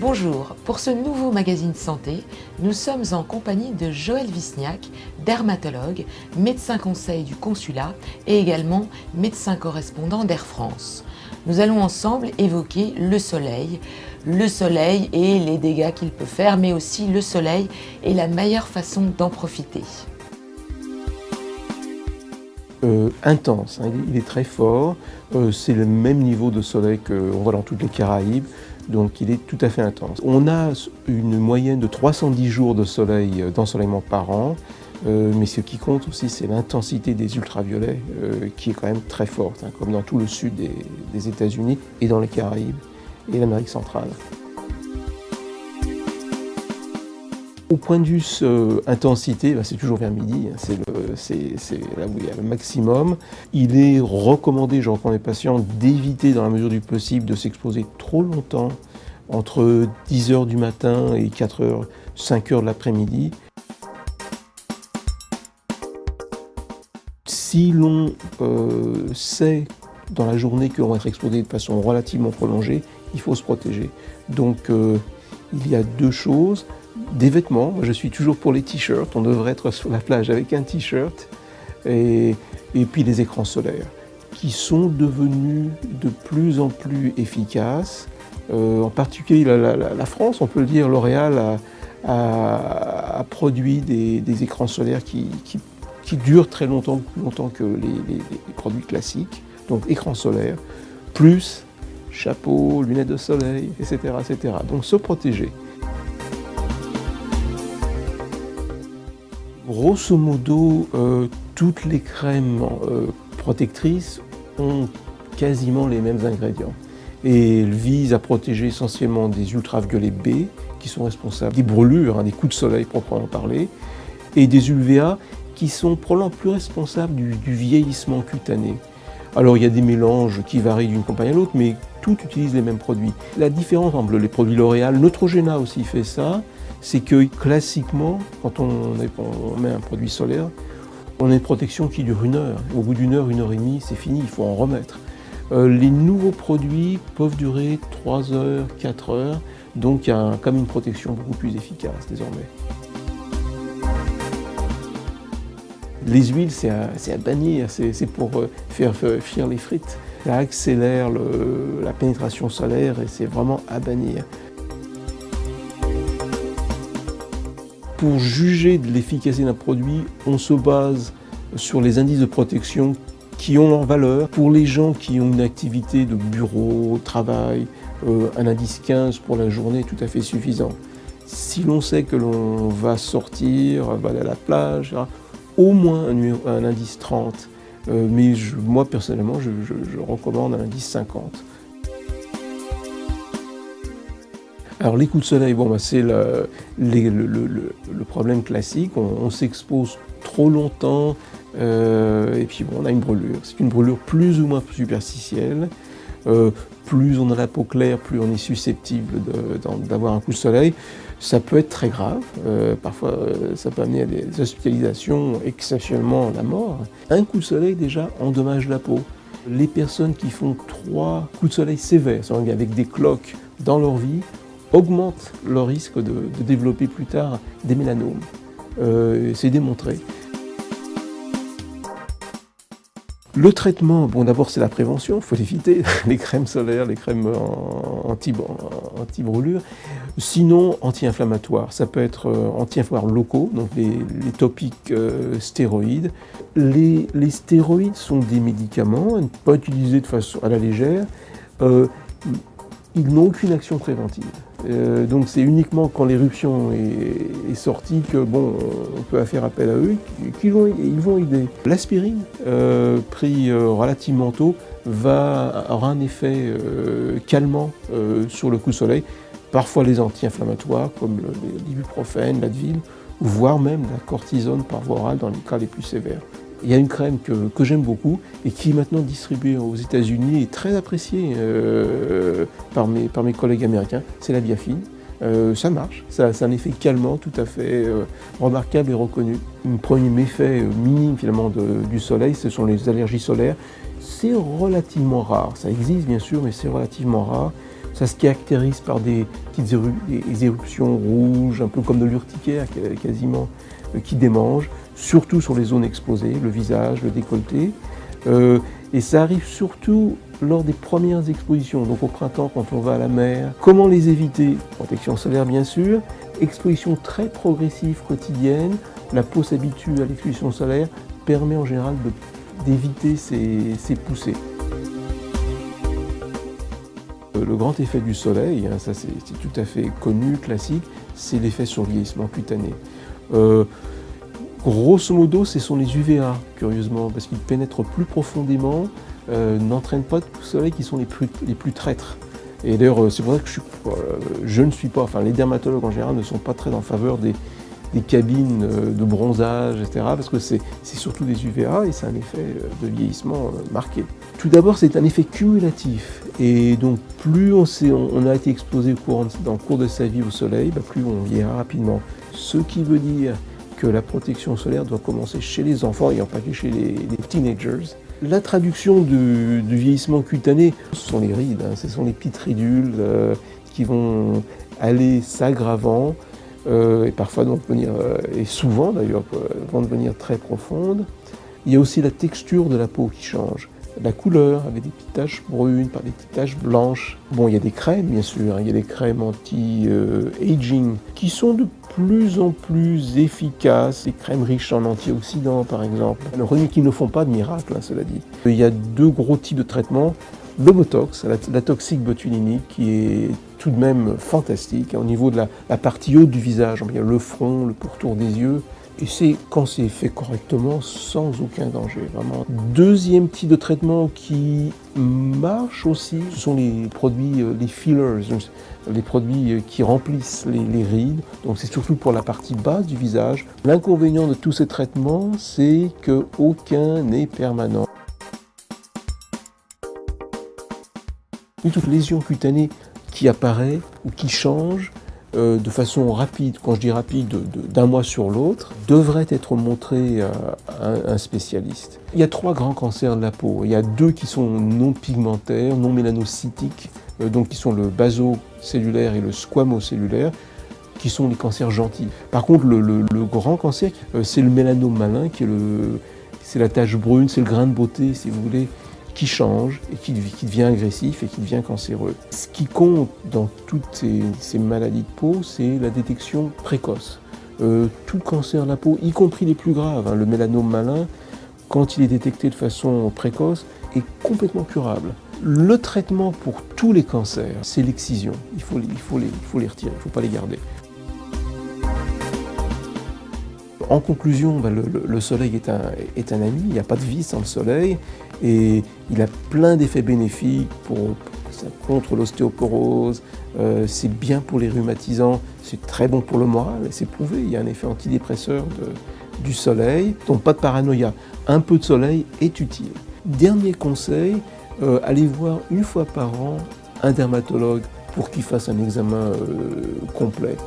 Bonjour, pour ce nouveau magazine santé, nous sommes en compagnie de Joël Wisniak, dermatologue, médecin conseil du consulat et également médecin correspondant d'Air France. Nous allons ensemble évoquer le soleil et les dégâts qu'il peut faire, mais aussi le soleil et la meilleure façon d'en profiter. Intense, hein, il est très fort, c'est le même niveau de soleil qu'on voit dans toutes les Caraïbes, donc il est tout à fait intense. On a une moyenne de 310 jours de soleil d'ensoleillement par an, mais ce qui compte aussi c'est l'intensité des ultraviolets qui est quand même très forte, hein, comme dans tout le sud des États-Unis et dans les Caraïbes et l'Amérique centrale. Au point de vue intensité, c'est toujours vers midi, hein, c'est là où il y a le maximum. Il est recommandé, je recommande les patients, d'éviter dans la mesure du possible de s'exposer trop longtemps, entre 10h du matin et 4h, 5h de l'après-midi. Si l'on sait dans la journée qu'on va être exposé de façon relativement prolongée, il faut se protéger. Donc il y a deux choses. Des vêtements, moi je suis toujours pour les t-shirts, on devrait être sur la plage avec un t-shirt, et puis les écrans solaires, qui sont devenus de plus en plus efficaces. En particulier la France, on peut le dire, L'Oréal a produit des écrans solaires qui durent très longtemps, plus longtemps que les produits classiques. Donc écran solaire, plus chapeau, lunettes de soleil, etc. Donc se protéger. Grosso modo, toutes les crèmes protectrices ont quasiment les mêmes ingrédients. Et elles visent à protéger essentiellement des ultraviolets B, qui sont responsables des brûlures, hein, des coups de soleil proprement parlé, et des UVA, qui sont probablement plus responsables du vieillissement cutané. Alors il y a des mélanges qui varient d'une compagnie à l'autre, mais toutes utilisent les mêmes produits. La différence entre les produits L'Oréal, Neutrogena aussi fait ça, c'est que classiquement, quand on met un produit solaire, on a une protection qui dure 1 heure. Au bout d'1 heure, 1 heure et demie, c'est fini, il faut en remettre. Les nouveaux produits peuvent durer 3 heures, 4 heures, donc il y a comme une protection beaucoup plus efficace désormais. Les huiles, c'est à bannir, c'est pour faire fuir les frites. Ça accélère la pénétration solaire et c'est vraiment à bannir. Pour juger de l'efficacité d'un produit, on se base sur les indices de protection qui ont leur valeur. Pour les gens qui ont une activité de bureau, travail, un indice 15 pour la journée est tout à fait suffisant. Si l'on sait que l'on va sortir, va aller à la plage, au moins un indice 30. Mais moi personnellement, je recommande un indice 50. Alors les coups de soleil, c'est le problème classique, on s'expose trop longtemps et puis on a une brûlure. C'est une brûlure plus ou moins superficielle. Plus on a la peau claire, plus on est susceptible d'avoir un coup de soleil. Ça peut être très grave, parfois ça peut amener à des hospitalisations, exceptionnellement la mort. Un coup de soleil déjà endommage la peau. Les personnes qui font 3 coups de soleil sévères, avec des cloques dans leur vie, augmente le risque de développer plus tard des mélanomes. C'est démontré. Le traitement, d'abord c'est la prévention, il faut éviter les crèmes solaires, les crèmes anti-brûlure. Sinon, anti-inflammatoires, ça peut être anti-inflammatoires locaux, donc les topiques stéroïdes. Les stéroïdes sont des médicaments à ne pas utiliser de façon à la légère. Ils n'ont aucune action préventive. Donc c'est uniquement quand l'éruption est sortie que on peut faire appel à eux, ils vont aider. L'aspirine, pris relativement tôt, aura un effet calmant sur le coup de soleil. Parfois les anti-inflammatoires comme l'ibuprofène, l'Advil, voire même la cortisone par voie orale dans les cas les plus sévères. Il y a une crème que j'aime beaucoup et qui est maintenant distribuée aux États-Unis et très appréciée par mes collègues américains, c'est la Biafine. Ça marche, ça a un effet calmant tout à fait remarquable et reconnu. Un premier méfait minime finalement du soleil, ce sont les allergies solaires. C'est relativement rare, ça existe bien sûr, mais c'est relativement rare. Ça se caractérise par des petites des éruptions rouges, un peu comme de l'urticaire quasiment, qui démangent, surtout sur les zones exposées, le visage, le décolleté. Et ça arrive surtout lors des premières expositions, donc au printemps quand on va à la mer. Comment les éviter? Protection solaire bien sûr, exposition très progressive quotidienne, la peau s'habitue à l'exposition solaire, permet en général d'éviter ces poussées. Le grand effet du soleil, ça c'est tout à fait connu, classique, c'est l'effet sur le vieillissement cutané. Grosso modo, ce sont les UVA, curieusement, parce qu'ils pénètrent plus profondément, n'entraînent pas de coups de soleil qui sont les plus traîtres. Et d'ailleurs, c'est pour ça que je ne suis pas, enfin les dermatologues en général ne sont pas très en faveur des cabines de bronzage, etc., parce que c'est surtout des UVA et c'est un effet de vieillissement marqué. Tout d'abord, c'est un effet cumulatif, et donc plus on a été exposé dans le cours de sa vie au soleil, plus on vieillira rapidement. Ce qui veut dire que la protection solaire doit commencer chez les enfants et en particulier chez les teenagers. La traduction du vieillissement cutané, ce sont les rides, ce sont les petites ridules qui vont aller s'aggravant et parfois vont devenir, et souvent d'ailleurs, vont devenir très profondes. Il y a aussi la texture de la peau qui change. La couleur, avec des petites taches brunes, par des petites taches blanches. Bon, il y a des crèmes, bien sûr, il y a des crèmes anti-aging qui sont de plus en plus efficaces. Des crèmes riches en antioxydants, par exemple. Alors, qui ne font pas de miracle, cela dit. Il y a deux gros types de traitements. Le Botox, la toxique botuliniste, qui est tout de même fantastique. Au niveau de la partie haute du visage, il y a le front, le pourtour des yeux. Et c'est quand c'est fait correctement, sans aucun danger, vraiment. Deuxième type de traitement qui marche aussi, ce sont les produits, les fillers, les produits qui remplissent les rides. Donc c'est surtout pour la partie basse du visage. L'inconvénient de tous ces traitements, c'est qu'aucun n'est permanent. Toute lésion cutanée qui apparaît ou qui change, de façon rapide, quand je dis rapide, d'un mois sur l'autre, devrait être montré à un spécialiste. Il y a 3 grands cancers de la peau. Il y a 2 qui sont non pigmentaires, non mélanocytiques, donc qui sont le basocellulaire et le squamocellulaire, qui sont les cancers gentils. Par contre, le grand cancer, c'est le mélanome malin, c'est la tache brune, c'est le grain de beauté, si vous voulez, qui change et qui devient agressif et qui devient cancéreux. Ce qui compte dans toutes ces maladies de peau, c'est la détection précoce. Tout cancer de la peau, y compris les plus graves, le mélanome malin, quand il est détecté de façon précoce, est complètement curable. Le traitement pour tous les cancers, c'est l'excision. Il faut les retirer, il ne faut pas les garder. En conclusion, le soleil est un ami, il n'y a pas de vie sans le soleil, et il a plein d'effets bénéfiques contre l'ostéoporose, c'est bien pour les rhumatisants, c'est très bon pour le moral, c'est prouvé, il y a un effet antidépresseur du soleil, donc pas de paranoïa, un peu de soleil est utile. Dernier conseil, allez voir une fois par an un dermatologue pour qu'il fasse un examen complet.